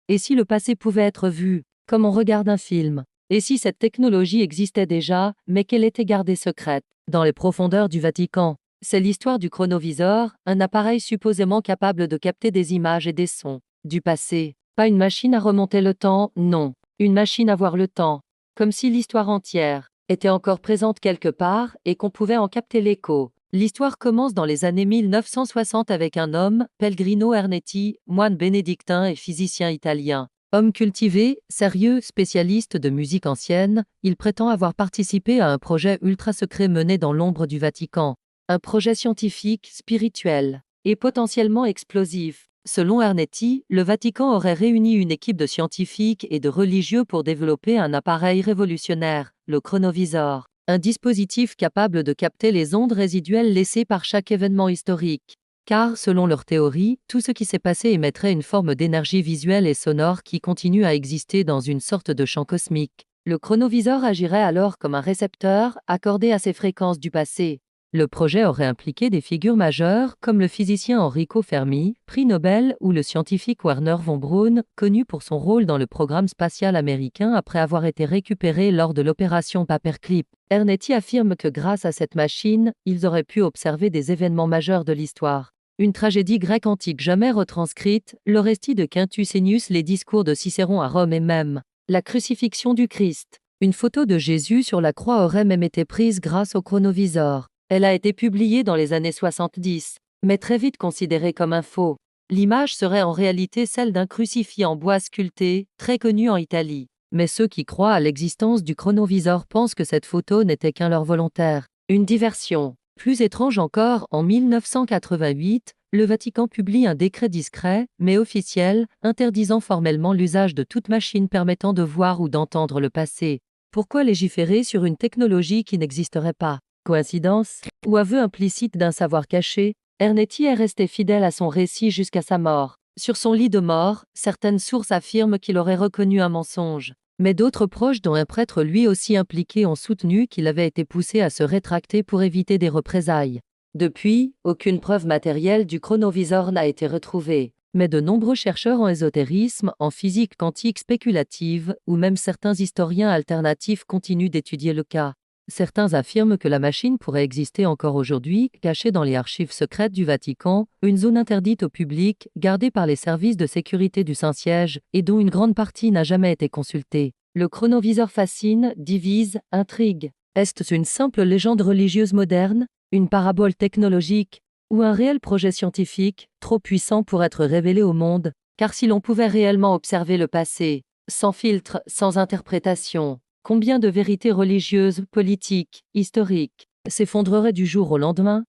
Et si le passé pouvait être vu, comme on regarde un film? Et si cette technologie existait déjà, mais qu'elle était gardée secrète? Dans les profondeurs du Vatican, c'est l'histoire du chronoviseur, un appareil supposément capable de capter des images et des sons du passé. Pas une machine à remonter le temps, non. Une machine à voir le temps. Comme si l'histoire entière était encore présente quelque part et qu'on pouvait en capter l'écho. L'histoire commence dans les années 1960 avec un homme, Pellegrino Ernetti, moine bénédictin et physicien italien. Homme cultivé, sérieux, spécialiste de musique ancienne, il prétend avoir participé à un projet ultra secret mené dans l'ombre du Vatican. Un projet scientifique, spirituel et potentiellement explosif. Selon Ernetti, le Vatican aurait réuni une équipe de scientifiques et de religieux pour développer un appareil révolutionnaire, le chronoviseur, un dispositif capable de capter les ondes résiduelles laissées par chaque événement historique. Car, selon leur théorie, tout ce qui s'est passé émettrait une forme d'énergie visuelle et sonore qui continue à exister dans une sorte de champ cosmique. Le chronoviseur agirait alors comme un récepteur, accordé à ces fréquences du passé. Le projet aurait impliqué des figures majeures comme le physicien Enrico Fermi, prix Nobel, ou le scientifique Werner von Braun, connu pour son rôle dans le programme spatial américain après avoir été récupéré lors de l'opération Paperclip. Ernetti affirme que grâce à cette machine, ils auraient pu observer des événements majeurs de l'histoire. Une tragédie grecque antique jamais retranscrite, l'Orestie de Quintus Ennius, les discours de Cicéron à Rome et même la crucifixion du Christ. Une photo de Jésus sur la croix aurait même été prise grâce au chronoviseur. Elle a été publiée dans les années 70, mais très vite considérée comme un faux. L'image serait en réalité celle d'un crucifix en bois sculpté, très connu en Italie. Mais ceux qui croient à l'existence du chronoviseur pensent que cette photo n'était qu'un leurre volontaire, une diversion. Plus étrange encore, en 1988, le Vatican publie un décret discret, mais officiel, interdisant formellement l'usage de toute machine permettant de voir ou d'entendre le passé. Pourquoi légiférer sur une technologie qui n'existerait pas? Coïncidence? Ou aveu implicite d'un savoir caché? Ernetti est resté fidèle à son récit jusqu'à sa mort. Sur son lit de mort, certaines sources affirment qu'il aurait reconnu un mensonge. Mais d'autres proches, dont un prêtre lui aussi impliqué, ont soutenu qu'il avait été poussé à se rétracter pour éviter des représailles. Depuis, aucune preuve matérielle du chronoviseur n'a été retrouvée. Mais de nombreux chercheurs en ésotérisme, en physique quantique spéculative, ou même certains historiens alternatifs continuent d'étudier le cas. Certains affirment que la machine pourrait exister encore aujourd'hui, cachée dans les archives secrètes du Vatican, une zone interdite au public, gardée par les services de sécurité du Saint-Siège, et dont une grande partie n'a jamais été consultée. Le chronoviseur fascine, divise, intrigue. Est-ce une simple légende religieuse moderne, une parabole technologique, ou un réel projet scientifique, trop puissant pour être révélé au monde? Car si l'on pouvait réellement observer le passé, sans filtre, sans interprétation, combien de vérités religieuses, politiques, historiques s'effondreraient du jour au lendemain?